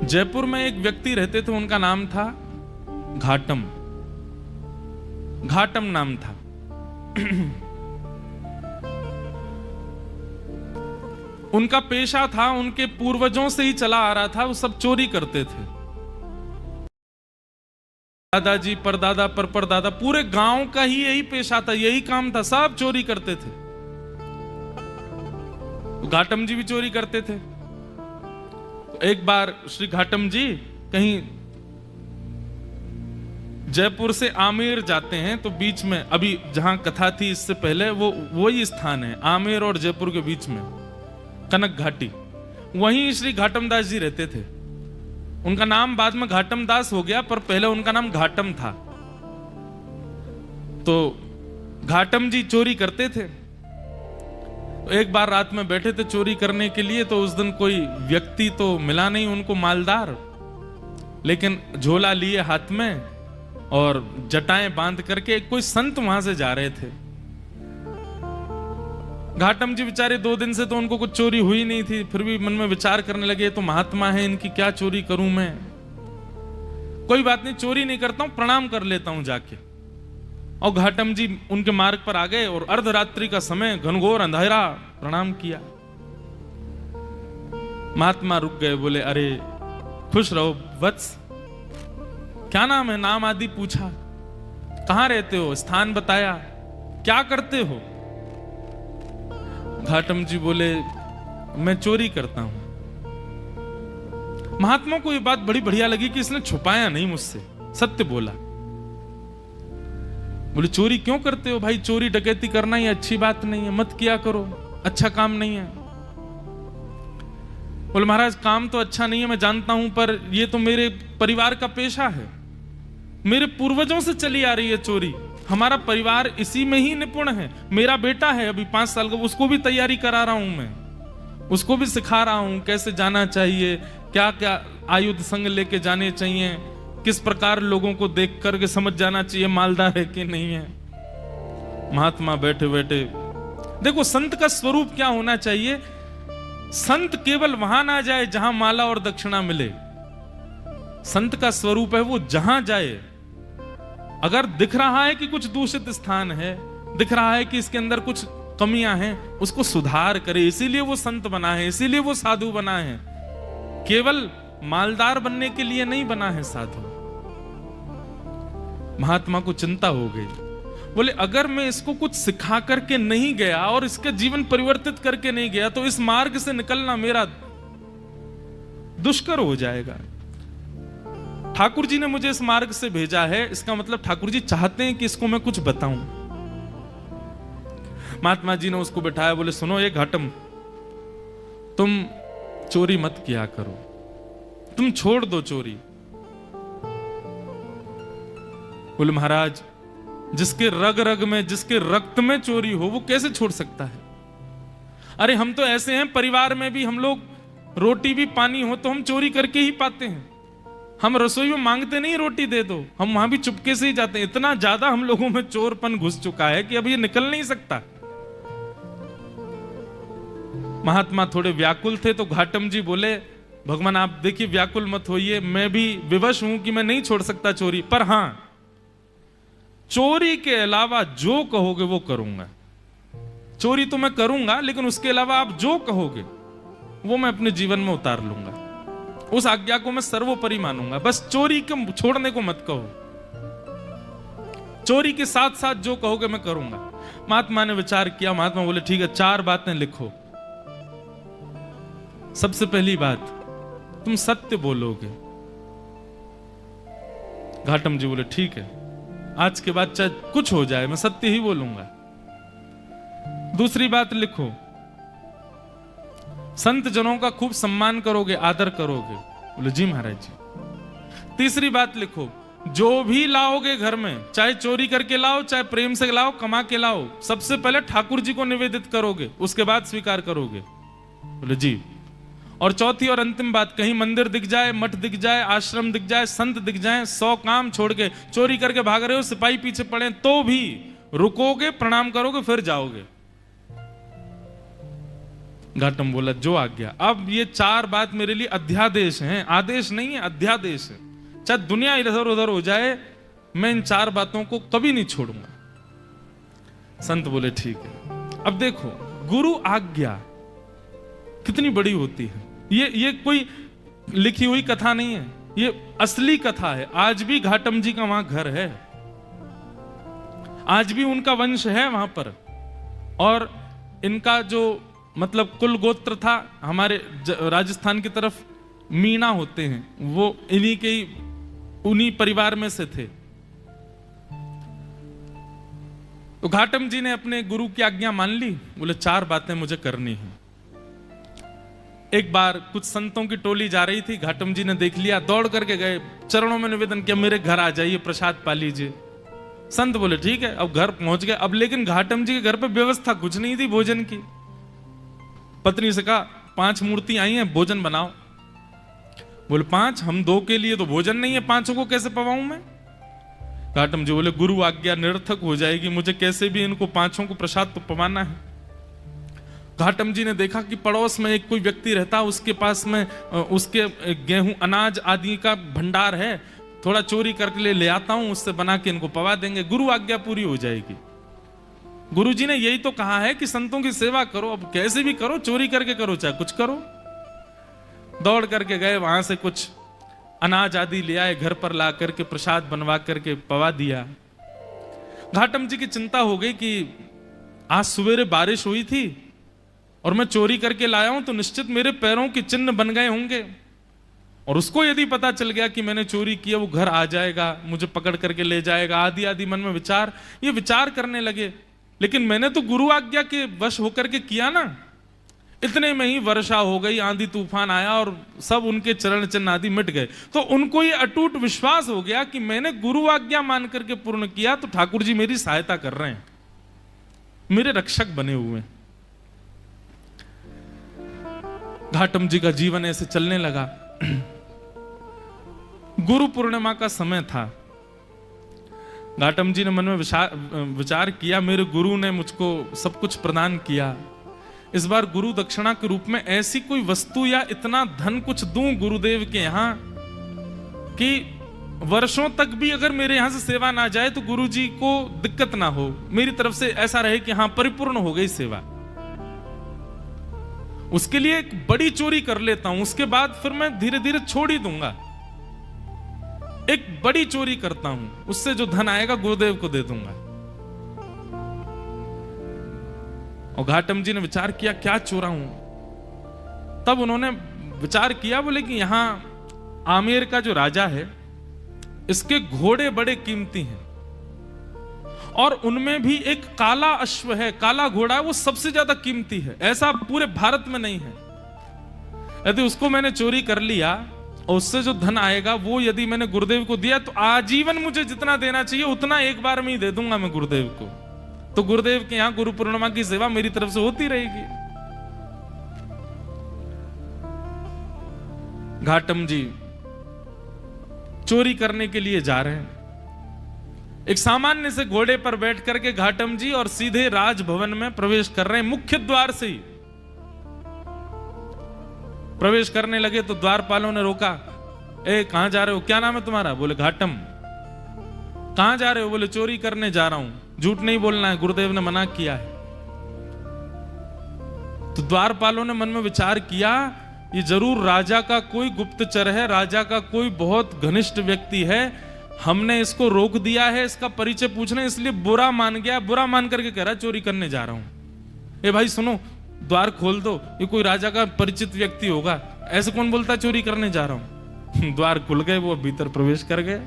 जयपुर में एक व्यक्ति रहते थे, उनका नाम था घाटम। घाटम नाम था। उनका पेशा था, उनके पूर्वजों से ही चला आ रहा था, वो सब चोरी करते थे। दादाजी, परदादा, परदादा, पूरे गांव का ही यही पेशा था, यही काम था, सब चोरी करते थे। घाटम जी भी चोरी करते थे। तो एक बार श्री घाटम जी कहीं जयपुर से आमेर जाते हैं, तो बीच में अभी जहां कथा थी इससे पहले वही स्थान है, आमेर और जयपुर के बीच में कनक घाटी, वहीं श्री घाटम दास जी रहते थे। उनका नाम बाद में घाटम दास हो गया, पर पहले उनका नाम घाटम था। तो घाटम जी चोरी करते थे। तो एक बार रात में बैठे थे चोरी करने के लिए, तो उस दिन कोई व्यक्ति तो मिला नहीं उनको मालदार, लेकिन झोला लिए हाथ में और जटाएं बांध करके कोई संत वहां से जा रहे थे। घाटम जी बेचारे 2 दिन से तो उनको कुछ चोरी हुई नहीं थी, फिर भी मन में विचार करने लगे, तो महात्मा है, इनकी क्या चोरी करूं मैं, कोई बात नहीं, चोरी नहीं करता हूं, प्रणाम कर लेता हूं जाके। और घाटम जी उनके मार्ग पर आ गए और अर्धरात्रि का समय, घनघोर अंधेरा, प्रणाम किया। महात्मा रुक गए, बोले अरे खुश रहो वत्स, क्या नाम है, नाम आदि पूछा, कहां रहते हो, स्थान बताया, क्या करते हो। घाटम जी बोले मैं चोरी करता हूं। महात्मा को ये बात बड़ी बढ़िया लगी कि इसने छुपाया नहीं मुझसे, सत्य बोला। बोले चोरी क्यों करते हो भाई, चोरी डकैती करना ये अच्छी बात नहीं है, मत किया करो, अच्छा काम नहीं है। बोले महाराज काम तो अच्छा नहीं है मैं जानता हूं, पर ये तो मेरे परिवार का पेशा है, मेरे पूर्वजों से चली आ रही है चोरी, हमारा परिवार इसी में ही निपुण है। मेरा बेटा है अभी 5 साल का, उसको भी तैयारी करा रहा हूं मैं, उसको भी सिखा रहा हूं कैसे जाना चाहिए, क्या क्या आयुध संग लेके जाने चाहिए, किस प्रकार लोगों को देख करके समझ जाना चाहिए मालदार है कि नहीं है। महात्मा बैठे बैठे, देखो संत का स्वरूप क्या होना चाहिए, संत केवल वहां ना जाए जहां माला और दक्षिणा मिले। संत का स्वरूप है वो जहां जाए, अगर दिख रहा है कि कुछ दूषित स्थान है, दिख रहा है कि इसके अंदर कुछ कमियां हैं, उसको सुधार करे। इसीलिए वो संत बना है, इसीलिए वो साधु बना है, केवल मालदार बनने के लिए नहीं बना है साधु। महात्मा को चिंता हो गई, बोले अगर मैं इसको कुछ सिखा करके नहीं गया और इसका जीवन परिवर्तित करके नहीं गया, तो इस मार्ग से निकलना मेरा दुष्कर हो जाएगा। ठाकुर जी ने मुझे इस मार्ग से भेजा है, इसका मतलब ठाकुर जी चाहते हैं कि इसको मैं कुछ बताऊं। महात्मा जी ने उसको बिठाया, बोले सुनो ये घाटम, तुम चोरी मत किया करो, तुम छोड़ दो चोरी। बोले महाराज जिसके रग रग में, जिसके रक्त में चोरी हो वो कैसे छोड़ सकता है। अरे हम तो ऐसे हैं, परिवार में भी हम लोग रोटी भी पानी हो तो हम चोरी करके ही पाते हैं, हम रसोई में मांगते नहीं रोटी दे दो, हम वहां भी चुपके से ही जाते हैं। इतना ज्यादा हम लोगों में चोरपन घुस चुका है कि अब ये निकल नहीं सकता। महात्मा थोड़े व्याकुल थे, तो घाटम जी बोले भगवान आप देखिए व्याकुल मत होइए, मैं भी विवश हूं कि मैं नहीं छोड़ सकता चोरी, पर हां चोरी के अलावा जो कहोगे वो करूंगा। चोरी तो मैं करूंगा, लेकिन उसके अलावा आप जो कहोगे वो मैं अपने जीवन में उतार लूंगा, उस आज्ञा को मैं सर्वोपरि मानूंगा, बस चोरी को छोड़ने को मत कहो, चोरी के साथ साथ जो कहोगे मैं करूंगा। महात्मा ने विचार किया, महात्मा बोले ठीक है 4 बातें लिखो। सबसे पहली बात, तुम सत्य बोलोगे। घाटम जी बोले ठीक है, आज के बाद चाहे कुछ हो जाए मैं सत्य ही बोलूंगा। दूसरी बात लिखो, संत जनों का खूब सम्मान करोगे, आदर करोगे। बोले जी महाराज जी। तीसरी बात लिखो, जो भी लाओगे घर में, चाहे चोरी करके लाओ, चाहे प्रेम से लाओ, कमा के लाओ, सबसे पहले ठाकुर जी को निवेदित करोगे, उसके बाद स्वीकार करोगे। बोले जी। और चौथी और अंतिम बात, कहीं मंदिर दिख जाए, मठ दिख जाए, आश्रम दिख जाए, संत दिख जाए, 100 काम छोड़ के चोरी करके भाग रहे हो, सिपाही पीछे पड़े तो भी रुकोगे, प्रणाम करोगे, फिर जाओगे। घाटम बोला जो आज्ञा। अब ये 4 बात मेरे लिए अध्यादेश हैं, आदेश नहीं है, अध्यादेश है। चाहे दुनिया इधर उधर हो जाए, मैं इन 4 बातों को कभी नहीं छोड़ूंगा। संत बोले ठीक है। अब देखो, गुरु आज्ञा कितनी बड़ी होती है। ये कोई लिखी हुई कथा नहीं है, ये असली कथा है। आज भी घाटम जी का वहां घर है, आज भी उनका वंश है वहां पर। और इनका जो मतलब कुल गोत्र था, हमारे राजस्थान की तरफ मीणा होते हैं, वो इन्हीं के उन्हीं परिवार में से थे। तो घाटम जी ने अपने गुरु की आज्ञा मान ली। बोले 4 बातें मुझे करनी है। एक बार कुछ संतों की टोली जा रही थी, घाटम जी ने देख लिया, दौड़ करके गए, चरणों में निवेदन किया, मेरे घर आ जाइए, प्रसाद पा लीजिए। संत बोले ठीक है। अब घर पहुंच गए। अब लेकिन घाटम जी के घर पे व्यवस्था कुछ नहीं थी भोजन की। पत्नी से कहा 5 मूर्ति आई हैं, भोजन बनाओ। बोले 5? हम 2 के लिए तो भोजन नहीं है, 5 को कैसे पवाऊं मैं? घाटम जी बोले गुरु आज्ञा निरर्थक हो जाएगी, मुझे कैसे भी इनको 5 को प्रसाद तो पवाना है। घाटम जी ने देखा कि पड़ोस में एक कोई व्यक्ति रहता, उसके पास में उसके गेहूं अनाज आदि का भंडार है, थोड़ा चोरी करके ले आता हूं, उससे बना के इनको पवा देंगे, गुरु आज्ञा पूरी हो जाएगी। गुरुजी ने यही तो कहा है कि संतों की सेवा करो, अब कैसे भी करो, चोरी करके करो चाहे कुछ करो। दौड़ करके गए, वहां से कुछ अनाज आदि ले आए, घर पर ला करके प्रसाद बनवा करके पवा दिया। घाटम जी की चिंता हो गई कि आज सवेरे बारिश हुई थी और मैं चोरी करके लाया हूं, तो निश्चित मेरे पैरों के चिन्ह बन गए होंगे, और उसको यदि पता चल गया कि मैंने चोरी किया, वो घर आ जाएगा, मुझे पकड़ करके ले जाएगा, आदि आदि मन में ये विचार करने लगे। लेकिन मैंने तो गुरु आज्ञा के वश होकर के किया ना। इतने में ही वर्षा हो गई, आंधी तूफान आया और सब उनके चरण चिन्ह आदि मिट गए। तो उनको ये अटूट विश्वास हो गया कि मैंने गुरु आज्ञा मान करके पूर्ण किया, तो ठाकुर जी मेरी सहायता कर रहे हैं, मेरे रक्षक बने हुए। घाटम जी का जीवन ऐसे चलने लगा। गुरु पूर्णिमा का समय था। घाटम जी ने मन में विचार किया, मेरे गुरु ने मुझको सब कुछ प्रदान किया, इस बार गुरु दक्षिणा के रूप में ऐसी कोई वस्तु या इतना धन कुछ दूं गुरुदेव के यहां कि वर्षों तक भी अगर मेरे यहां से सेवा ना जाए तो गुरु जी को दिक्कत ना हो, मेरी तरफ से ऐसा रहे कि हां परिपूर्ण हो गई सेवा। उसके लिए एक बड़ी चोरी कर लेता हूं, उसके बाद फिर मैं धीरे धीरे छोड़ ही दूंगा। एक बड़ी चोरी करता हूं, उससे जो धन आएगा गुरुदेव को दे दूंगा। और घाटम जी ने विचार किया क्या चोरा हूं। तब उन्होंने विचार किया, बोले कि यहां आमेर का जो राजा है, इसके घोड़े बड़े कीमती हैं, और उनमें भी एक काला अश्व है, काला घोड़ा है, वो सबसे ज्यादा कीमती है, ऐसा पूरे भारत में नहीं है। यदि उसको मैंने चोरी कर लिया और उससे जो धन आएगा वो यदि मैंने गुरुदेव को दिया, तो आजीवन मुझे जितना देना चाहिए उतना एक बार में ही दे दूंगा मैं गुरुदेव को। तो गुरुदेव के यहां गुरु पूर्णिमा की सेवा मेरी तरफ से होती रहेगी। घाटम जी चोरी करने के लिए जा रहे हैं। एक सामान्य से घोड़े पर बैठ करके घाटम जी और सीधे राजभवन में प्रवेश कर रहे हैं। मुख्य द्वार से ही प्रवेश करने लगे तो द्वारपालों ने रोका, ए कहां जा रहे हो, क्या नाम है तुम्हारा? बोले घाटम। कहां जा रहे हो? बोले चोरी करने जा रहा हूं। झूठ नहीं बोलना है, गुरुदेव ने मना किया है। तो द्वारपालों ने मन में विचार किया, ये जरूर राजा का कोई गुप्तचर है, राजा का कोई बहुत घनिष्ठ व्यक्ति है, हमने इसको रोक दिया है इसका परिचय पूछने, इसलिए बुरा मान गया, बुरा मान करके कह रहा चोरी करने जा रहा हूं। ए भाई सुनो, द्वार खोल दो, ये कोई राजा का परिचित व्यक्ति होगा, ऐसे कौन बोलता है चोरी करने जा रहा हूं। द्वार खुल गए, वो भीतर प्रवेश कर गए।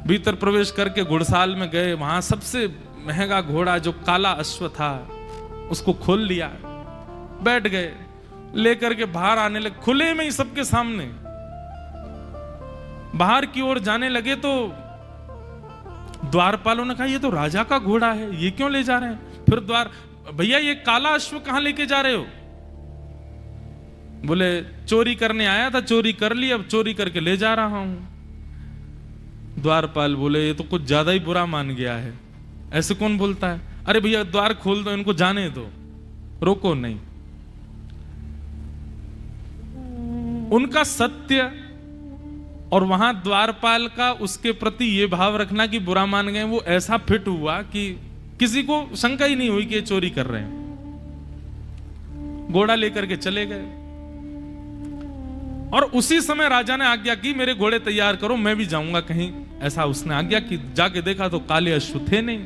भीतर प्रवेश करके घुड़साल में गए, वहां सबसे महंगा घोड़ा जो काला अश्व था उसको खोल लिया, बैठ गए, लेकर के बाहर आने लगे, खुले में ही सबके सामने बाहर की ओर जाने लगे। तो द्वारपालों ने कहा ये तो राजा का घोड़ा है, ये क्यों ले जा रहे हैं? फिर भैया ये काला अश्व कहां लेके जा रहे हो? बोले चोरी करने आया था, चोरी कर ली, अब चोरी करके ले जा रहा हूं। द्वारपाल बोले ये तो कुछ ज्यादा ही बुरा मान गया है, ऐसे कौन बोलता है? अरे भैया द्वार खोल दो, इनको जाने दो। रोको नहीं। उनका सत्य और वहां द्वारपाल का उसके प्रति ये भाव रखना कि बुरा मान गए, वो ऐसा फिट हुआ कि किसी को शंका ही नहीं हुई कि ये चोरी कर रहे हैं। घोड़ा लेकर के चले गए और उसी समय राजा ने आज्ञा की मेरे घोड़े तैयार करो, मैं भी जाऊंगा कहीं। ऐसा उसने आज्ञा की। जाके देखा तो काले अश्व थे नहीं।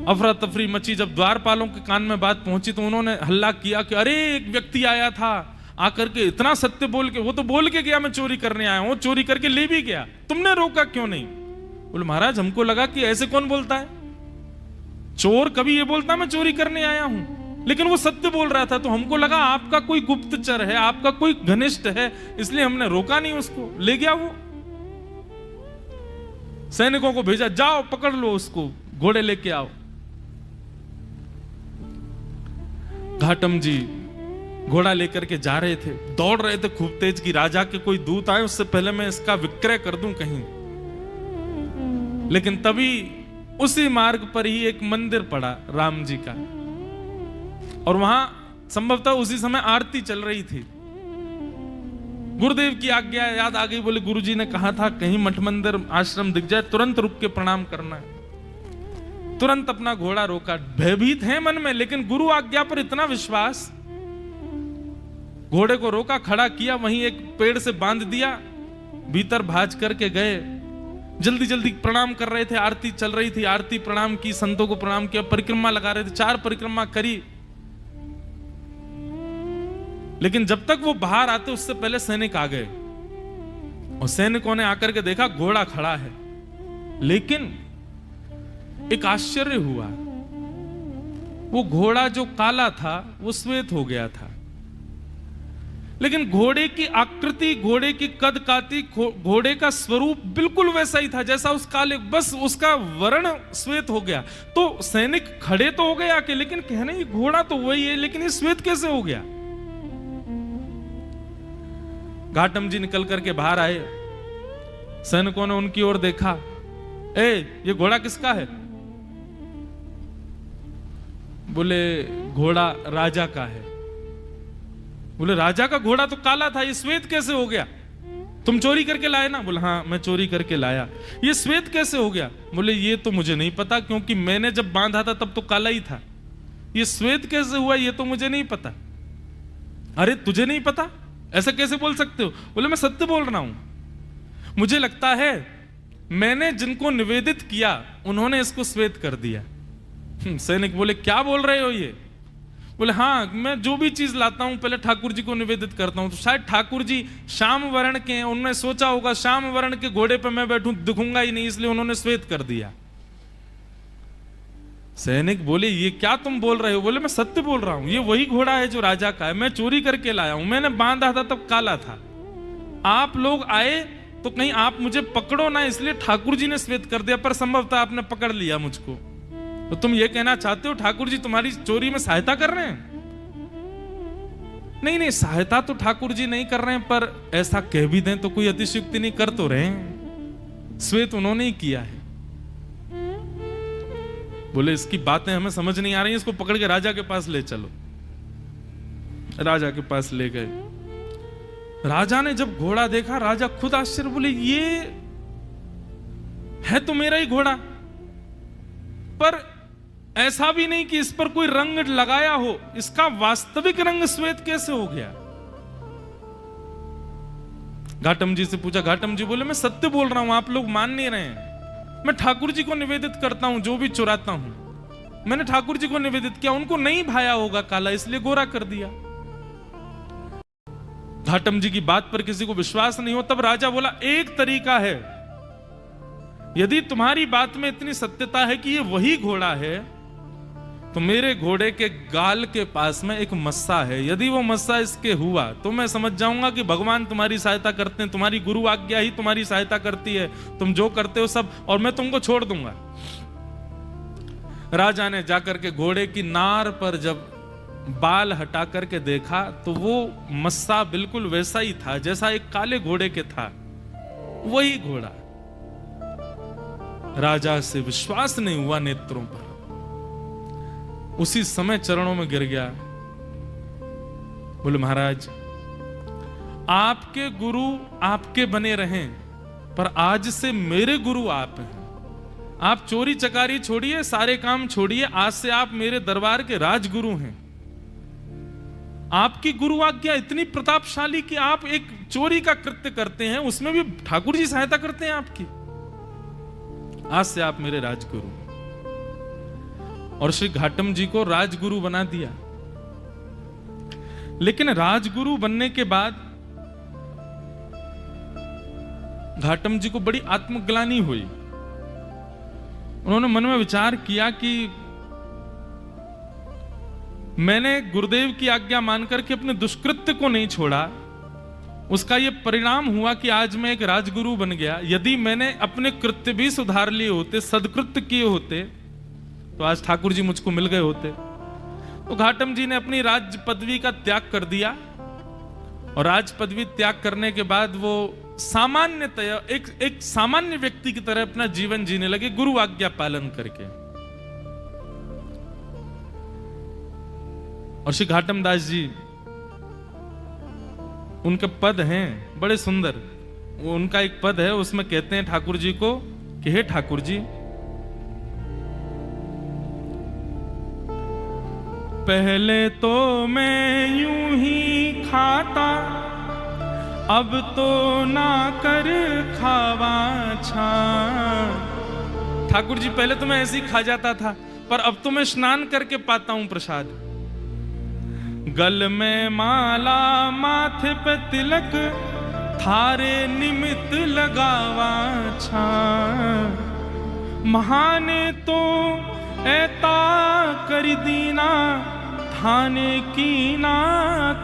अफरा तफरी मची। जब द्वारपालों के कान में बात पहुंची तो उन्होंने हल्ला किया कि अरे एक व्यक्ति आया था, आकर के इतना सत्य बोल के, वो तो बोल के गया मैं चोरी करने आया हूं, चोरी करके ले भी गया, तुमने रोका क्यों नहीं? बोले महाराज हमको लगा कि ऐसे कौन बोलता है, चोर कभी ये बोलता मैं चोरी करने आया हूं, लेकिन वो सत्य बोल रहा था तो हमको लगा आपका कोई गुप्तचर है, आपका कोई घनिष्ठ है, इसलिए हमने रोका नहीं उसको, ले गया वो। सैनिकों को भेजा, जाओ पकड़ लो उसको, घोड़े लेके आओ। घाटम जी घोड़ा लेकर के जा रहे थे, दौड़ रहे थे खूब तेज कि राजा के कोई दूत आए उससे पहले मैं इसका विक्रय कर दूं कहीं। लेकिन तभी उसी मार्ग पर ही एक मंदिर पड़ा राम जी का, और वहां संभवतः उसी समय आरती चल रही थी। गुरुदेव की आज्ञा याद आ गई। बोले गुरुजी ने कहा था कहीं मठ मंदिर आश्रम दिख जाए तुरंत रुक के प्रणाम करना है। तुरंत अपना घोड़ा रोका। भयभीत है मन में, लेकिन गुरु आज्ञा पर इतना विश्वास। घोड़े को रोका, खड़ा किया, वहीं एक पेड़ से बांध दिया, भीतर भाज करके गए। जल्दी जल्दी प्रणाम कर रहे थे, आरती चल रही थी, आरती प्रणाम की, संतों को प्रणाम किया, परिक्रमा लगा रहे थे, 4 परिक्रमा करी। लेकिन जब तक वो बाहर आते उससे पहले सैनिक आ गए, और सैनिकों ने आकर के देखा घोड़ा खड़ा है, लेकिन एक आश्चर्य हुआ, वो घोड़ा जो काला था वो श्वेत हो गया था। लेकिन घोड़े की आकृति, घोड़े की कद काठी, घोड़े का स्वरूप बिल्कुल वैसा ही था जैसा उस काले, बस उसका वर्ण श्वेत हो गया। तो सैनिक खड़े तो हो गए आके, लेकिन कहने ये घोड़ा तो वही है, लेकिन ये श्वेत कैसे हो गया? घाटम जी निकल करके बाहर आए, सैनिकों ने उनकी ओर देखा, ये घोड़ा किसका है? बोले घोड़ा राजा का है। बोले राजा का घोड़ा तो काला था, ये श्वेत कैसे हो गया? तुम चोरी करके लाए ना? बोले हाँ मैं चोरी करके लाया। ये श्वेत कैसे हो गया? बोले ये तो मुझे नहीं पता, क्योंकि मैंने जब बांधा था तब तो काला ही था। ये श्वेत कैसे हुआ ये तो मुझे नहीं पता। अरे तुझे नहीं पता, ऐसा कैसे बोल सकते हो? बोले मैं सत्य बोल रहा हूं, मुझे लगता है मैंने जिनको निवेदित किया उन्होंने इसको श्वेत कर दिया। सैनिक बोले क्या बोल रहे हो ये? बोले हाँ मैं जो भी चीज लाता हूं पहले ठाकुर जी को निवेदित करता हूं, तो शायद ठाकुर जी श्याम वर्ण के हैं, उन्होंने सोचा होगा श्याम वर्ण के घोड़े पे मैं बैठूं दिखूंगा ही नहीं, इसलिए उन्होंने श्वेत कर दिया। सैनिक बोले ये क्या तुम बोल रहे हो? बोले मैं सत्य बोल रहा हूं, ये वही घोड़ा है जो राजा का है, मैं चोरी करके लाया हूं, मैंने बांधा था तब काला था, आप लोग आए तो कहीं आप मुझे पकड़ो ना, इसलिए ठाकुर जी ने श्वेत कर दिया, पर संभवतः आपने पकड़ लिया मुझको। तो तुम ये कहना चाहते हो ठाकुर जी तुम्हारी चोरी में सहायता कर रहे हैं? नहीं नहीं, सहायता तो ठाकुर जी नहीं कर रहे हैं, पर ऐसा कह भी दें तो कोई अतिशयोक्ति नहीं, कर तो रहे हैं, श्वेत उन्होंने ही किया है। बोले इसकी बातें हमें समझ नहीं आ रही, इसको पकड़ के राजा के पास ले चलो। राजा के पास ले गए। राजा ने जब घोड़ा देखा, राजा खुद आश्चर्य, बोले ये है तो मेरा ही घोड़ा, पर ऐसा भी नहीं कि इस पर कोई रंग लगाया हो, इसका वास्तविक रंग श्वेत कैसे हो गया? घाटम जी से पूछा, घाटम जी बोले मैं सत्य बोल रहा हूं, आप लोग मान नहीं रहे हैं, मैं ठाकुर जी को निवेदित करता हूं, जो भी चुराता हूं मैंने ठाकुर जी को निवेदित किया, उनको नहीं भाया होगा काला, इसलिए गोरा कर दिया। घाटम जी की बात पर किसी को विश्वास नहीं हो, तब राजा बोला एक तरीका है, यदि तुम्हारी बात में इतनी सत्यता है कि ये वही घोड़ा है, तो मेरे घोड़े के गाल के पास में एक मस्सा है, यदि वो मस्सा इसके हुआ तो मैं समझ जाऊंगा कि भगवान तुम्हारी सहायता करते हैं, तुम्हारी गुरु आज्ञा ही तुम्हारी सहायता करती है, तुम जो करते हो सब, और मैं तुमको छोड़ दूंगा। राजा ने जाकर के घोड़े की नार पर जब बाल हटा करके देखा तो वो मस्सा बिल्कुल वैसा ही था जैसा एक काले घोड़े के था, वही घोड़ा। राजा से विश्वास नहीं हुआ नेत्रों पर। उसी समय चरणों में गिर गया। बोले महाराज, आपके गुरु आपके बने रहें, पर आज से मेरे गुरु आप हैं। आप चोरी चकारी छोड़िए, सारे काम छोड़िए, आज से आप मेरे दरबार के राजगुरु हैं। आपकी गुरु आज्ञा इतनी प्रतापशाली कि आप एक चोरी का कृत्य करते हैं, उसमें भी ठाकुर जी सहायता करते हैं आपकी। आज से आप मेरे राजगुरु। और श्री घाटम जी को राजगुरु बना दिया। लेकिन राजगुरु बनने के बाद घाटम जी को बड़ी आत्मग्लानि हुई। उन्होंने मन में विचार किया कि मैंने गुरुदेव की आज्ञा मानकर के अपने दुष्कृत्य को नहीं छोड़ा, उसका यह परिणाम हुआ कि आज मैं एक राजगुरु बन गया। यदि मैंने अपने कृत्य भी सुधार लिए होते, सदकृत्य किए होते, तो आज ठाकुर जी मुझको मिल गए होते। तो घाटम जी ने अपनी राज पदवी का त्याग कर दिया, और राज पदवी त्याग करने के बाद वो सामान्यतया एक सामान्य व्यक्ति की तरह अपना जीवन जीने लगे, गुरु आज्ञा पालन करके। और श्री घाटम दास जी, उनके पद हैं बड़े सुंदर। वो उनका एक पद है, उसमें कहते हैं ठाकुर जी को कि हे ठाकुर जी, पहले तो मैं यूं ही खाता, अब तो ना कर खावा छा। ठाकुर जी, पहले तो मैं ऐसे ही खा जाता था, पर अब तो मैं स्नान करके पाता हूं प्रसाद। गल में माला, माथे पे तिलक, थारे निमित्त लगावा छा। महाने तो ऐता करी दीना, थाने की ना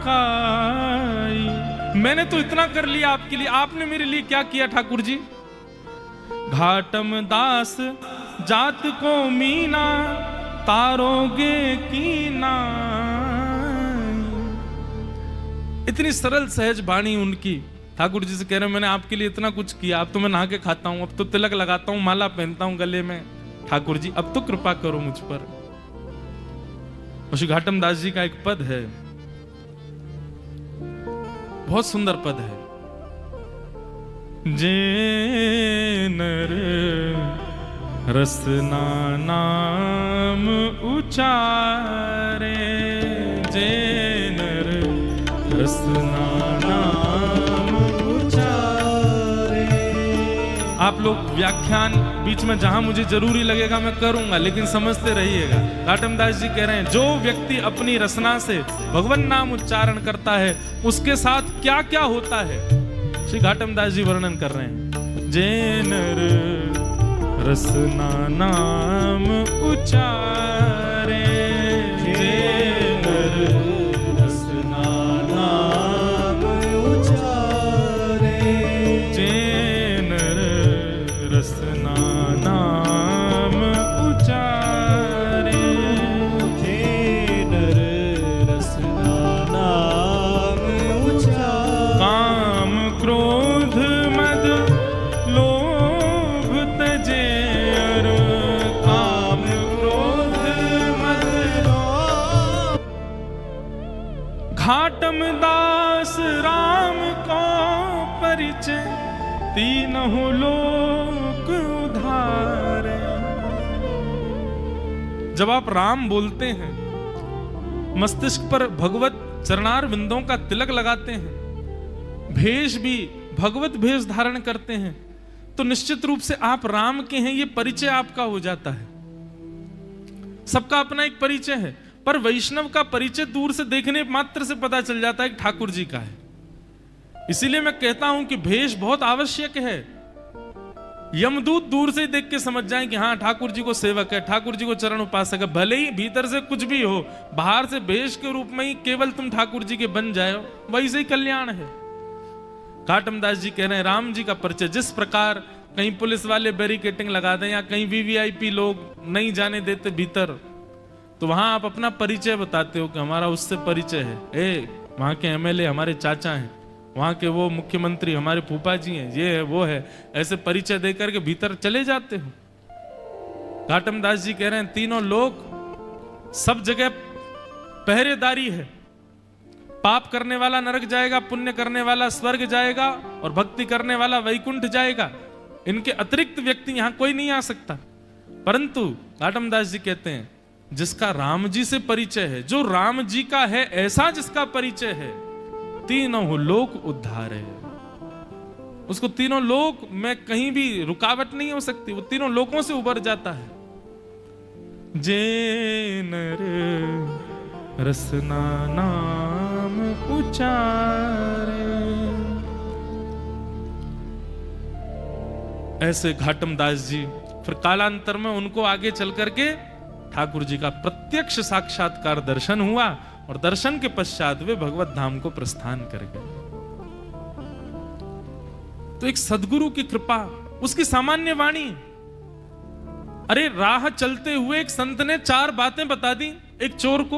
काई। मैंने तो इतना कर लिया आपके लिए, आपने मेरे लिए क्या किया ठाकुर जी? घाटम दास जात को मीना, तारोगे की ना। इतनी सरल सहज वाणी उनकी। ठाकुर जी से कह रहे हैं मैंने आपके लिए इतना कुछ किया, अब तो मैं नहा के खाता हूं, अब तो तिलक लगाता हूं, माला पहनता हूं गले में। ठाकुर जी अब तो कृपा करो मुझ पर। और श्री घाटम दास जी का एक पद है, बहुत सुंदर पद है। जे नर रसना नाम उचारे, जे नर रसना नाम उचारे। आप लोग व्याख्यान बीच में जहां मुझे जरूरी लगेगा मैं करूंगा, लेकिन समझते रहिएगा। घाटम दास जी कह रहे हैं जो व्यक्ति अपनी रसना से भगवान नाम उच्चारण करता है, उसके साथ क्या क्या होता है श्री घाटम दास जी वर्णन कर रहे हैं। जे नर रसना नाम उचारे, जे नर रसना नाम उचारे, जे नर रसना नाम उचारे, जे नर रसना नाम उचारे। काम क्रोध मद लोभ तजे, अर काम क्रोध मद लोभ। घाटम दास राम को परिचय, तीनों लोक उधारे। जब आप राम बोलते हैं, मस्तिष्क पर भगवत चरणार विंदों का तिलक लगाते हैं, भेष भी भगवत भेष धारण करते हैं, तो निश्चित रूप से आप राम के हैं, ये परिचय आपका हो जाता है। सबका अपना एक परिचय है, पर वैष्णव का परिचय दूर से देखने मात्र से पता चल जाता है कि ठाकुर जी का है। इसीलिए मैं कहता हूं कि भेष बहुत आवश्यक है। यमदूत दूर से ही देख के समझ जाएं कि हाँ ठाकुर जी को सेवक है, ठाकुर जी को चरण उपासक है। भले ही भीतर से कुछ भी हो, बाहर से भेष के रूप में ही केवल तुम ठाकुर जी के बन जाओ, वही से ही कल्याण है। घाटम दास जी कह रहे हैं राम जी का परिचय, जिस प्रकार कहीं पुलिस वाले बैरिकेटिंग लगा दें या कहीं वीवीआईपी लोग नहीं जाने देते भीतर, तो वहां आप अपना परिचय बताते हो कि हमारा उससे परिचय है। वहां के एमएलए हमारे चाचा हैं, वहां के वो मुख्यमंत्री हमारे फूफा जी हैं, ये है वो है, ऐसे परिचय देकर के भीतर चले जाते हो। घाटम दास जी कह रहे हैं तीनों लोग सब जगह पहरेदारी है। पाप करने वाला नरक जाएगा, पुण्य करने वाला स्वर्ग जाएगा और भक्ति करने वाला वैकुंठ जाएगा। इनके अतिरिक्त व्यक्ति यहां कोई नहीं आ सकता। परंतु घाटमदास जी कहते हैं जिसका राम जी से परिचय है, जो राम जी का है ऐसा जिसका परिचय है, तीनों लोक उद्धार है। उसको तीनों लोक में कहीं भी रुकावट नहीं हो सकती, वो तीनों लोकों से उबर जाता है। जे नर रसना नाम उचारे, ऐसे घाटमदास जी फिर कालांतर में उनको आगे चल करके ठाकुर जी का प्रत्यक्ष साक्षात्कार दर्शन हुआ और दर्शन के पश्चात वे भगवत धाम को प्रस्थान कर गए। तो एक सदगुरु की कृपा, उसकी सामान्य वाणी। अरे राह चलते हुए एक संत ने 4 बातें बता दी एक चोर को,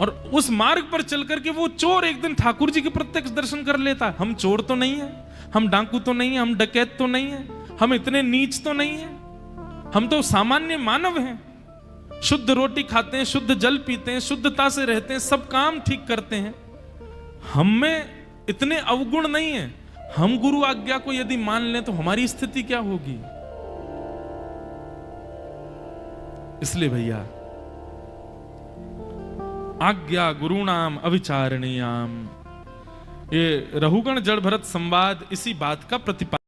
और उस मार्ग पर चल करके वो चोर एक दिन ठाकुर जी के प्रत्यक्ष दर्शन कर लेता। हम चोर तो नहीं है, हम डाकू तो नहीं है, हम डकैत तो नहीं है, हम इतने नीच तो नहीं है, हम तो सामान्य मानव हैं। शुद्ध रोटी खाते हैं, शुद्ध जल पीते हैं, शुद्धता से रहते हैं, सब काम ठीक करते हैं। हम में इतने अवगुण नहीं है। हम गुरु आज्ञा को यदि मान लें तो हमारी स्थिति क्या होगी। इसलिए भैया आज्ञा गुरुणाम अविचारणीयाम, ये रहुगण जड़ भरत संवाद इसी बात का प्रतिपादन